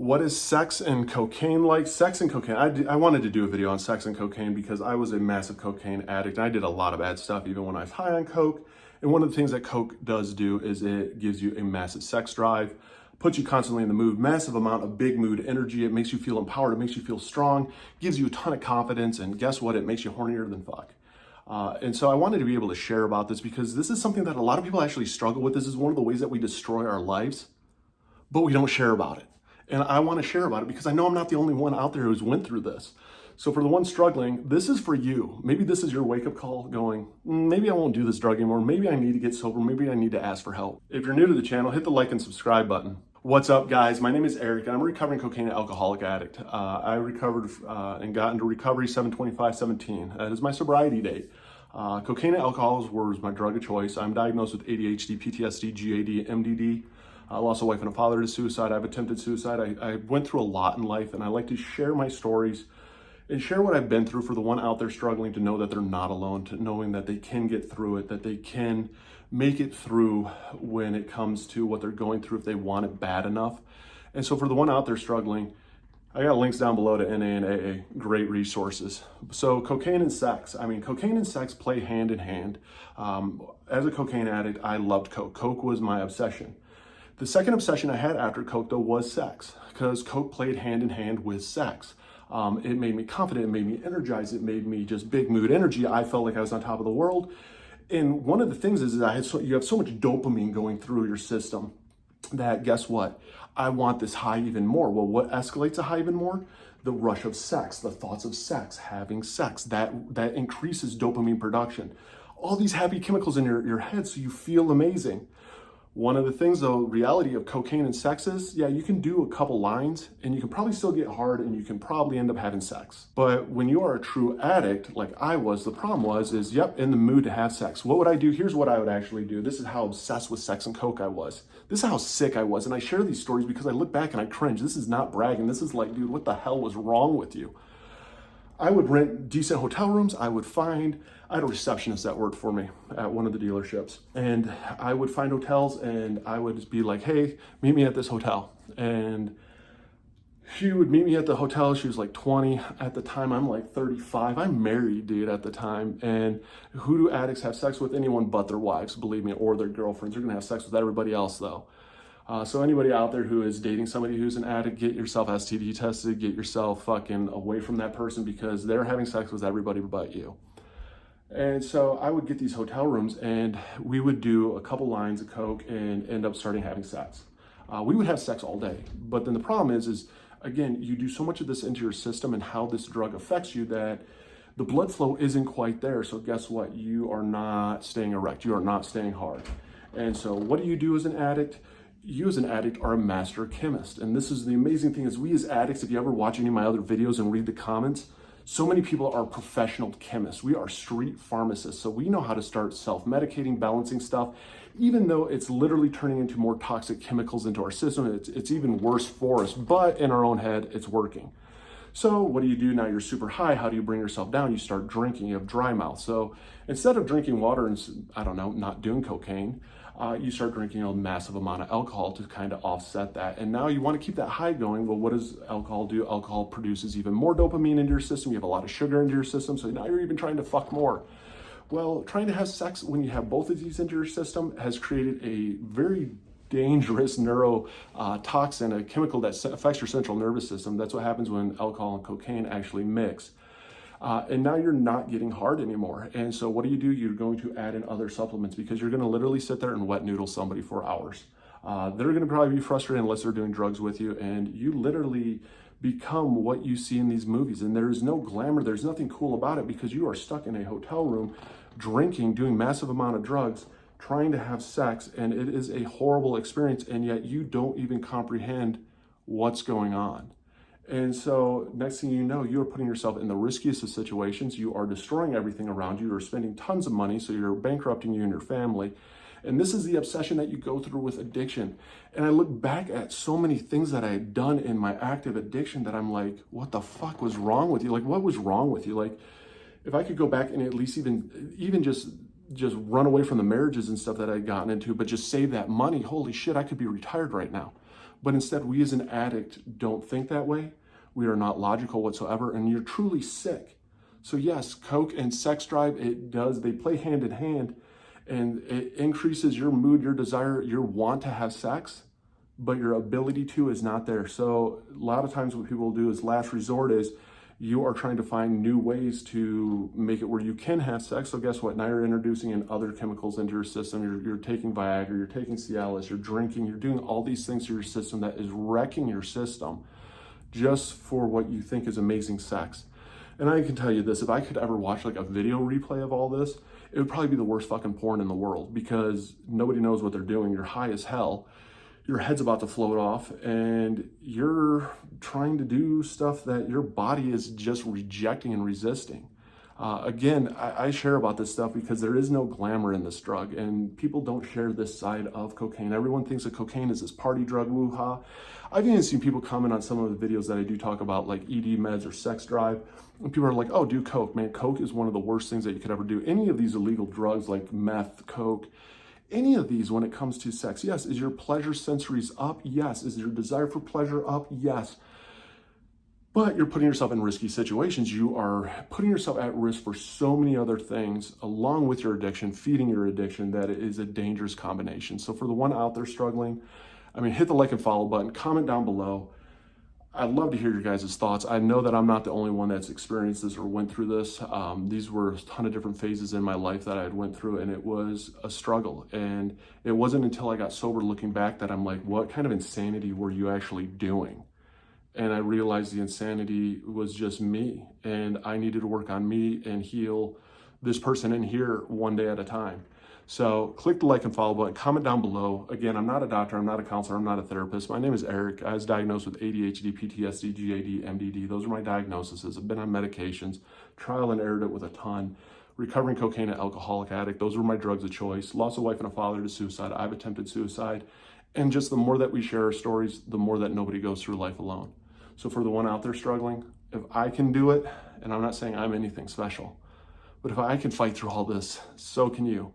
What is sex and cocaine like? Sex and cocaine. I wanted to do a video on sex and cocaine because I was a massive cocaine addict. And I did a lot of bad stuff even when I was high on coke. And one of the things that coke does do is it gives you a massive sex drive, puts you constantly in the mood, massive amount of big mood energy. It makes you feel empowered. It makes you feel strong, gives you a ton of confidence. And guess what? It makes you hornier than fuck. And so I wanted to be able to share about this because this is something that a lot of people actually struggle with. This is one of the ways that we destroy our lives, but we don't share about it. And I want to share about it because I know I'm not the only one out there who's went through this. So for the ones struggling, this is for you. Maybe this is your wake-up call going, maybe I won't do this drug anymore. Maybe I need to get sober. Maybe I need to ask for help. If you're new to the channel, hit the like and subscribe button. What's up, guys? My name is Eric, and I'm a recovering cocaine and alcoholic addict. I recovered and got into recovery 7/25/17. That is my sobriety date. Cocaine and alcohol was my drug of choice. I'm diagnosed with ADHD, PTSD, GAD, MDD. I lost a wife and a father to suicide. I've attempted suicide. I went through a lot in life, and I like to share my stories and share what I've been through for the one out there struggling to know that they're not alone, to knowing that they can get through it, that they can make it through when it comes to what they're going through if they want it bad enough. And so for the one out there struggling, I got links down below to NA and AA, great resources. So cocaine and sex. Cocaine and sex play hand in hand. As a cocaine addict, I loved coke. Coke was my obsession. The second obsession I had after coke, though, was sex, because coke played hand in hand with sex. It made me confident, it made me energized, it made me just big mood energy. I felt like I was on top of the world. And one of the things is you have so much dopamine going through your system that, guess what? I want this high even more. Well, what escalates a high even more? The rush of sex, the thoughts of sex, having sex, that increases dopamine production. All these happy chemicals in your head so you feel amazing. One of the things, though, reality of cocaine and sex is, yeah, you can do a couple lines and you can probably still get hard and you can probably end up having sex. But when you are a true addict, like I was, the problem is, yep, in the mood to have sex. What would I do? Here's what I would actually do. This is how obsessed with sex and coke I was. This is how sick I was. And I share these stories because I look back and I cringe. This is not bragging. This is like, dude, what the hell was wrong with you? I would rent decent hotel rooms. I had a receptionist that worked for me at one of the dealerships. And I would find hotels and I would be like, hey, meet me at this hotel. And she would meet me at the hotel. She was like 20 at the time. I'm like 35. I'm married, dude, at the time. And who do addicts have sex with? Anyone but their wives, believe me, or their girlfriends. They're gonna have sex with everybody else, though. So anybody out there who is dating somebody who's an addict, get yourself STD tested, get yourself fucking away from that person because they're having sex with everybody but you. And so I would get these hotel rooms and we would do a couple lines of coke and end up starting having sex. We would have sex all day. But then the problem is again, you do so much of this into your system and how this drug affects you that the blood flow isn't quite there. So guess what? You are not staying erect. You are not staying hard. And so what do you do as an addict? You as an addict are a master chemist. And this is the amazing thing is we as addicts, if you ever watch any of my other videos and read the comments, so many people are professional chemists. We are street pharmacists. So we know how to start self-medicating, balancing stuff, even though it's literally turning into more toxic chemicals into our system. It's even worse for us, but in our own head, it's working. So what do you do now? You're super high. How do you bring yourself down? You start drinking. You have dry mouth. So instead of drinking water and, I don't know, not doing cocaine, you start drinking a massive amount of alcohol to kind of offset that. And now you want to keep that high going. Well, what does alcohol do? Alcohol produces even more dopamine into your system. You have a lot of sugar into your system. So now you're even trying to fuck more. Well, trying to have sex when you have both of these into your system has created a very dangerous neurotoxin, a chemical that affects your central nervous system. That's what happens when alcohol and cocaine actually mix. And now you're not getting hard anymore. And so what do? You're going to add in other supplements because you're going to literally sit there and wet noodle somebody for hours. They're going to probably be frustrated unless they're doing drugs with you. And you literally become what you see in these movies. And there is no glamour. There's nothing cool about it because you are stuck in a hotel room, drinking, doing massive amount of drugs, trying to have sex. And it is a horrible experience. And yet you don't even comprehend what's going on. And so next thing you know, you're putting yourself in the riskiest of situations. You are destroying everything around you. You're spending tons of money. So you're bankrupting you and your family. And this is the obsession that you go through with addiction. And I look back at so many things that I had done in my active addiction that I'm like, what the fuck was wrong with you? Like, what was wrong with you? Like, if I could go back and at least even just run away from the marriages and stuff that I'd gotten into, but just save that money, holy shit, I could be retired right now. But instead, we as an addict don't think that way. We are not logical whatsoever, and you're truly sick. So yes, Coke and sex drive, they play hand in hand, and it increases your mood, your desire, your want to have sex, but your ability to is not there. So a lot of times what people do is last resort is you are trying to find new ways to make it where you can have sex. So guess what? Now you're introducing in other chemicals into your system. You're taking Viagra, you're taking Cialis, you're drinking, you're doing all these things to your system that is wrecking your system just for what you think is amazing sex. And I can tell you this, if I could ever watch like a video replay of all this, it would probably be the worst fucking porn in the world, because nobody knows what they're doing. You're high as hell. Your head's about to float off, and you're trying to do stuff that your body is just rejecting and resisting. Again, I share about this stuff because there is no glamour in this drug, and people don't share this side of cocaine. Everyone thinks that cocaine is this party drug, woo-ha. I've even seen people comment on some of the videos that I do talk about, like ED meds or sex drive, and people are like, oh, do Coke. Man, Coke is one of the worst things that you could ever do. Any of these illegal drugs like meth, Coke, any of these when it comes to sex, yes. Is your pleasure sensories up? Yes. Is your desire for pleasure up? Yes. But you're putting yourself in risky situations. You are putting yourself at risk for so many other things along with your addiction, feeding your addiction, that it is a dangerous combination. So for the one out there struggling, hit the like and follow button, comment down below. I'd love to hear your guys' thoughts. I know that I'm not the only one that's experienced this or went through this. These were a ton of different phases in my life that I had went through, and it was a struggle. And it wasn't until I got sober looking back that I'm like, what kind of insanity were you actually doing? And I realized the insanity was just me, and I needed to work on me and heal this person in here one day at a time. So click the like and follow button, comment down below. Again, I'm not a doctor, I'm not a counselor, I'm not a therapist. My name is Eric. I was diagnosed with ADHD, PTSD, GAD, MDD. Those are my diagnoses. I've been on medications, trial and errored it with a ton. Recovering cocaine and alcoholic addict. Those were my drugs of choice. Lost a wife and a father to suicide. I've attempted suicide. And just the more that we share our stories, the more that nobody goes through life alone. So for the one out there struggling, if I can do it, and I'm not saying I'm anything special, but if I can fight through all this, so can you.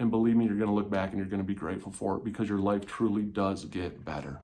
And believe me, you're going to look back and you're going to be grateful for it, because your life truly does get better.